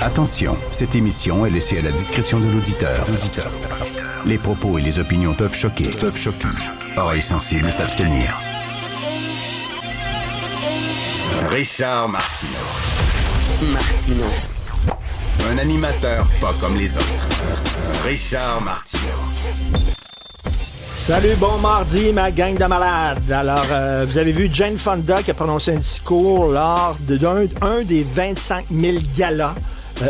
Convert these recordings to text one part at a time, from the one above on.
Attention, cette émission est laissée à la discrétion de l'auditeur. Les propos et les opinions peuvent choquer. Oreilles sensibles s'abstenir. Richard Martineau. Un animateur pas comme les autres. Richard Martineau. Salut, bon mardi, ma gang de malades. Alors, vous avez vu Jane Fonda qui a prononcé un discours lors d'un des 25 000 galas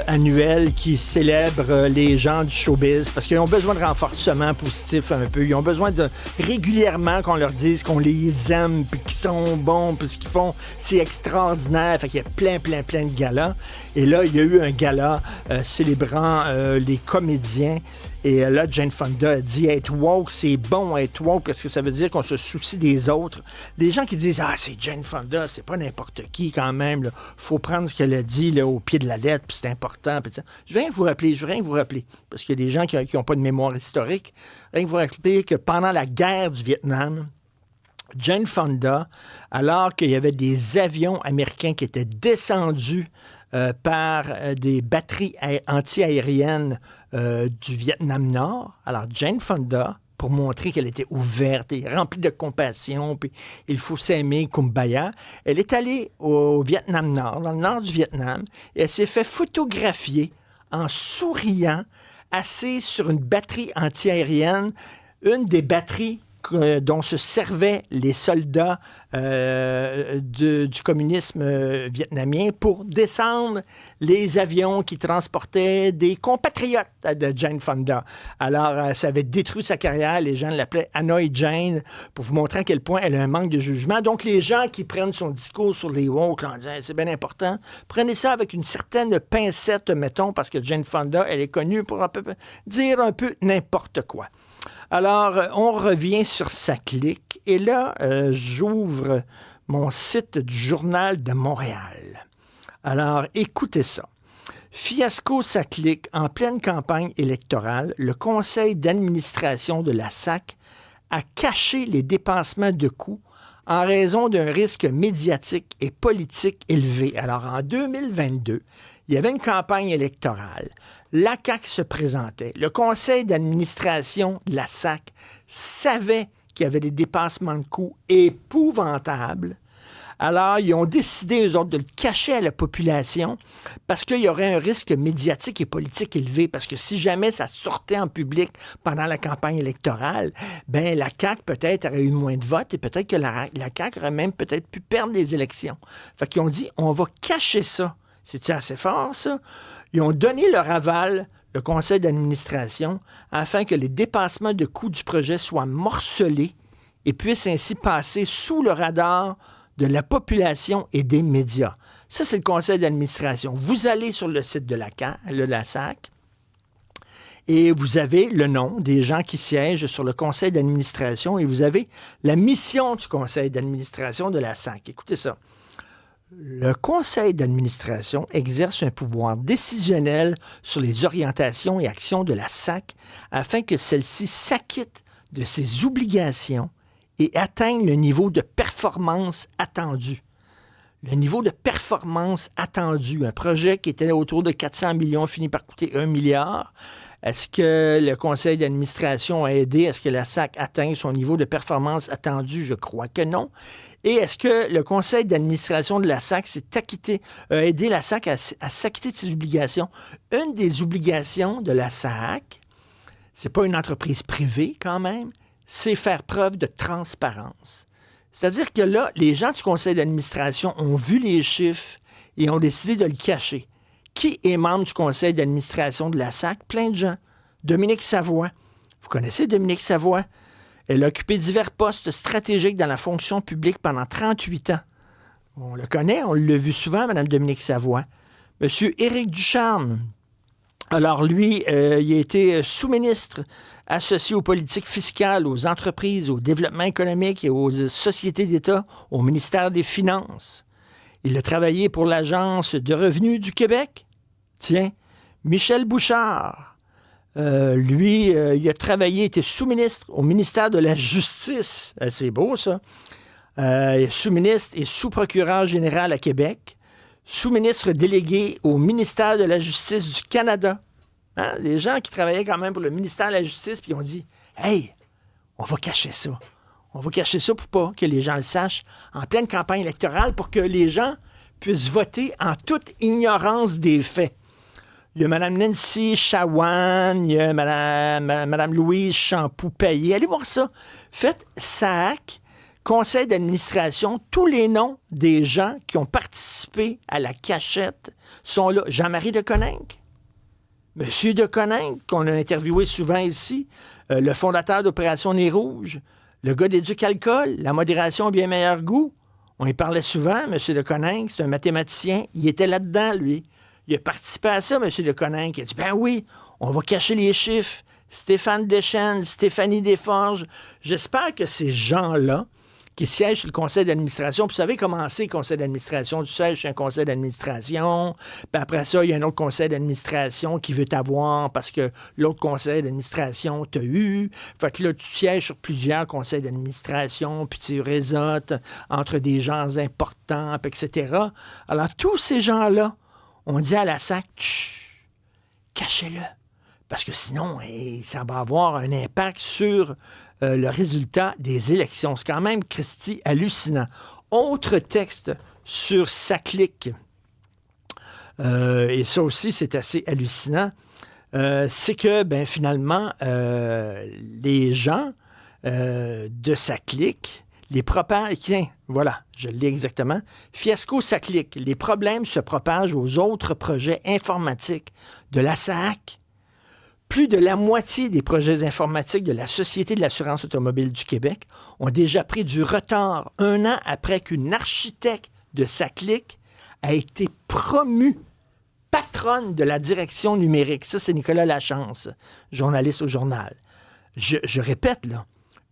annuels qui célèbrent les gens du showbiz parce qu'ils ont besoin de renforcement positif un peu. Ils ont besoin de régulièrement qu'on leur dise qu'on les aime, puis qu'ils sont bons, puis ce qu'ils font, c'est extraordinaire. Fait qu'il y a plein de galas. Et là, il y a eu un gala célébrant les comédiens. Et là, Jane Fonda a dit être woke, c'est bon être woke parce que ça veut dire qu'on se soucie des autres. Les gens qui disent c'est Jane Fonda, c'est pas n'importe qui quand même. Là. Faut prendre ce qu'elle a dit là, au pied de la lettre, puis c'est important. Puis je viens vous rappeler, parce qu'il y a des gens qui n'ont pas de mémoire historique. Je viens vous rappeler que pendant la guerre du Vietnam, Jane Fonda, alors qu'il y avait des avions américains qui étaient descendus par des batteries anti-aériennes du Vietnam Nord. Alors, Jane Fonda, pour montrer qu'elle était ouverte et remplie de compassion, puis il faut s'aimer, kumbaya, elle est allée au Vietnam Nord, dans le nord du Vietnam, et elle s'est fait photographier en souriant, assise sur une batterie anti-aérienne, une des batteries dont se servaient les soldats du communisme vietnamien pour descendre les avions qui transportaient des compatriotes de Jane Fonda. Alors, ça avait détruit sa carrière. Les gens l'appelaient Hanoi Jane pour vous montrer à quel point elle a un manque de jugement. Donc, les gens qui prennent son discours sur les woke en disant c'est bien important, prenez ça avec une certaine pincette, mettons, parce que Jane Fonda, elle est connue pour dire un peu n'importe quoi. Alors, on revient sur sa clique et là, j'ouvre mon site du Journal de Montréal. Alors, écoutez ça. Fiasco sa clique en pleine campagne électorale, le conseil d'administration de la SAQ a caché les dépassements de coûts en raison d'un risque médiatique et politique élevé. Alors, en 2022, il y avait une campagne électorale. La CAQ se présentait. Le conseil d'administration de la SAQ savait qu'il y avait des dépassements de coûts épouvantables. Alors, ils ont décidé, eux autres, de le cacher à la population parce qu'il y aurait un risque médiatique et politique élevé. Parce que si jamais ça sortait en public pendant la campagne électorale, ben la CAQ peut-être aurait eu moins de votes et peut-être que la CAQ aurait même peut-être pu perdre les élections. Fait qu'ils ont dit, on va cacher ça. C'est-tu assez fort, ça? Ils ont donné leur aval, le conseil d'administration, afin que les dépassements de coûts du projet soient morcelés et puissent ainsi passer sous le radar de la population et des médias. Ça, c'est le conseil d'administration. Vous allez sur le site de la SAQ et vous avez le nom des gens qui siègent sur le conseil d'administration et vous avez la mission du conseil d'administration de la SAQ. Écoutez ça. Le conseil d'administration exerce un pouvoir décisionnel sur les orientations et actions de la SAQ afin que celle-ci s'acquitte de ses obligations et atteigne le niveau de performance attendu. Le niveau de performance attendu, un projet qui était autour de 400 millions finit par coûter 1 milliard. Est-ce que le conseil d'administration a aidé à ce que la SAQ atteigne son niveau de performance attendu? Je crois que non. Et est-ce que le conseil d'administration de la SAQ a aidé la SAQ à s'acquitter de ses obligations? Une des obligations de la SAQ, c'est pas une entreprise privée quand même, c'est faire preuve de transparence. C'est-à-dire que là, les gens du conseil d'administration ont vu les chiffres et ont décidé de le cacher. Qui est membre du conseil d'administration de la SAQ? Plein de gens. Dominique Savoie. Vous connaissez Dominique Savoie? Elle a occupé divers postes stratégiques dans la fonction publique pendant 38 ans. On le connaît, on l'a vu souvent, Mme Dominique Savoie. Monsieur Éric Ducharme. Alors lui, il a été sous-ministre associé aux politiques fiscales, aux entreprises, au développement économique et aux sociétés d'État, au ministère des Finances. Il a travaillé pour l'Agence de revenus du Québec. Tiens, Michel Bouchard. Il a travaillé, était sous-ministre au ministère de la Justice. C'est beau, ça. Sous-ministre et sous-procureur général à Québec. sous-ministre délégué au ministère de la Justice du Canada. Hein? Des gens qui travaillaient quand même pour le ministère de la Justice, puis ont dit « Hey, on va cacher ça. On va cacher ça pour pas que les gens le sachent en pleine campagne électorale pour que les gens puissent voter en toute ignorance des faits. » Il y a Mme Nancy Chawan, il y a Mme Louise Champoux-Payet. Allez voir ça. Faites SAAC, conseil d'administration. Tous les noms des gens qui ont participé à la cachette sont là. Jean-Marie Deconinck, Monsieur Deconinck, qu'on a interviewé souvent ici, le fondateur d'Opération Nez Rouge, le gars d'Éduc-Alcool, la modération bien meilleur goût. On y parlait souvent, M. Deconinck, c'est un mathématicien. Il était là-dedans, lui. Il a participé à ça, M. Deconinck. Il a dit, ben oui, on va cacher les chiffres. Stéphane Deschênes, Stéphanie Desforges. J'espère que ces gens-là, qui siègent sur le conseil d'administration, puis vous savez comment c'est, le conseil d'administration, tu sièges sur un conseil d'administration, puis après ça, il y a un autre conseil d'administration qui veut t'avoir parce que l'autre conseil d'administration t'a eu. Fait que là, tu sièges sur plusieurs conseils d'administration, puis tu réseautes entre des gens importants, puis etc. Alors, tous ces gens-là, on dit à la SAC, chut, cachez-le. Parce que sinon, ça va avoir un impact sur le résultat des élections. C'est quand même, Christy, hallucinant. Autre texte sur Saclic, et ça aussi, c'est assez hallucinant, c'est que, ben, finalement, les gens de Saclic, les propagent... Tiens, voilà, je l'ai exactement. Fiasco Saclic. Les problèmes se propagent aux autres projets informatiques de la SAAC. Plus de la moitié des projets informatiques de la Société de l'assurance automobile du Québec ont déjà pris du retard 1 an après qu'une architecte de Saclic a été promue patronne de la direction numérique. Ça, c'est Nicolas Lachance, journaliste au journal. Je répète, là,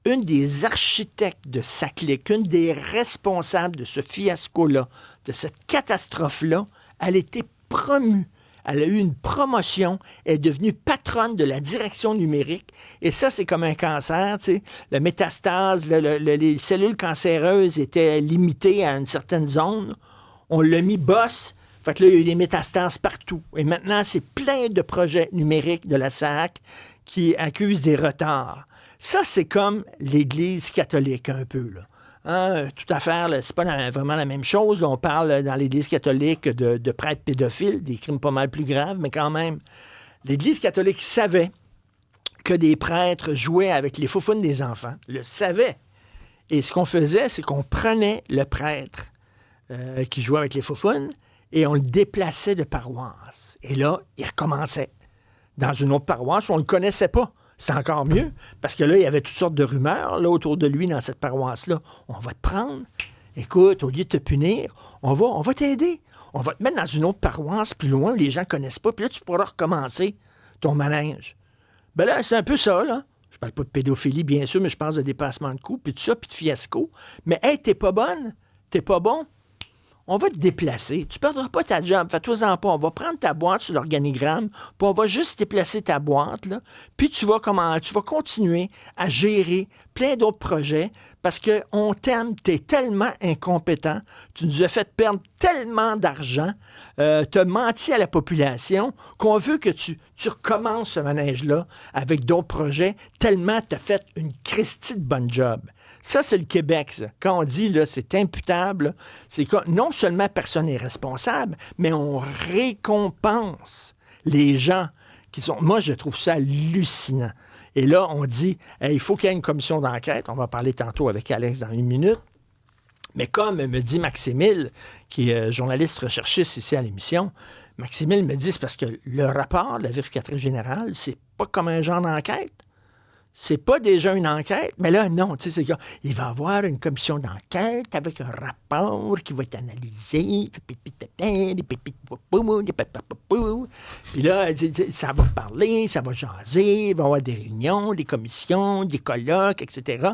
une des architectes de Saclic, une des responsables de ce fiasco-là, de cette catastrophe-là, elle a été promue. Elle a eu une promotion, elle est devenue patronne de la direction numérique. Et ça, c'est comme un cancer, tu sais. Le métastase, les cellules cancéreuses étaient limitées à une certaine zone. On l'a mis boss. Fait que là, il y a eu des métastases partout. Et maintenant, c'est plein de projets numériques de la SAAC qui accusent des retards. Ça, c'est comme l'Église catholique, un peu, là. Hein, toute affaire, là, c'est pas vraiment la même chose. On parle dans l'Église catholique de prêtres pédophiles, des crimes pas mal plus graves, mais quand même, l'Église catholique savait que des prêtres jouaient avec les faufounes des enfants, le savait. Et ce qu'on faisait, c'est qu'on prenait le prêtre qui jouait avec les faufounes et on le déplaçait de paroisse. Et là, il recommençait dans une autre paroisse où on ne le connaissait pas. C'est encore mieux, parce que là, il y avait toutes sortes de rumeurs là, autour de lui dans cette paroisse-là. On va te prendre. Écoute, au lieu de te punir, on va t'aider. On va te mettre dans une autre paroisse plus loin où les gens ne connaissent pas. Puis là, tu pourras recommencer ton manège. Ben là, c'est un peu ça, là. Je parle pas de pédophilie, bien sûr, mais je parle de dépassement de coûts, puis tout ça, puis de fiasco. Mais, hey, t'es pas bonne, t'es pas bon. On va te déplacer. Tu ne perdras pas ta job. Fais-toi-en pas. On va prendre ta boîte sur l'organigramme, puis on va juste déplacer ta boîte, là. Puis tu vas continuer à gérer plein d'autres projets parce qu'on t'aime. Tu es tellement incompétent. Tu nous as fait perdre tellement d'argent. Tu as menti à la population qu'on veut que tu recommences ce manège-là avec d'autres projets tellement tu as fait une Christie de bonne job. Ça, c'est le Québec, ça. Quand on dit, là, c'est imputable, c'est que non seulement personne n'est responsable, mais on récompense les gens qui sont... Moi, je trouve ça hallucinant. Et là, on dit, il faut qu'il y ait une commission d'enquête. On va parler tantôt avec Alex dans 1 minute. Mais comme me dit Maximile, qui est journaliste recherchiste ici à l'émission, Maximile me dit, c'est parce que le rapport de la vérificatrice générale, c'est pas comme un genre d'enquête. C'est pas déjà une enquête, mais là, non, tu sais, il va y avoir une commission d'enquête avec un rapport qui va être analysé, puis là, ça va parler, ça va jaser, il va y avoir des réunions, des commissions, des colloques, etc.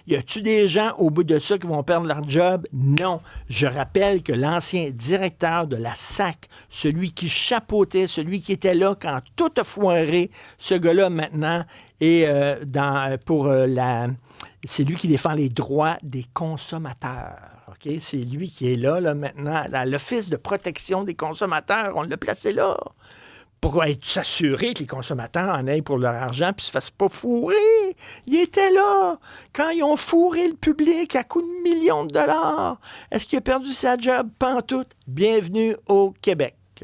Y a-tu des gens au bout de ça qui vont perdre leur job? Non. Je rappelle que l'ancien directeur de la SAC, celui qui chapeautait, celui qui était là quand tout a foiré, ce gars-là, maintenant, et c'est lui qui défend les droits des consommateurs. OK? C'est lui qui est là maintenant, à l'Office de protection des consommateurs. On l'a placé là pour s'assurer que les consommateurs en aient pour leur argent puis se fassent pas fourrer. Il était là quand ils ont fourré le public à coups de millions de dollars. Est-ce qu'il a perdu sa job? Pantoute. Bienvenue au Québec.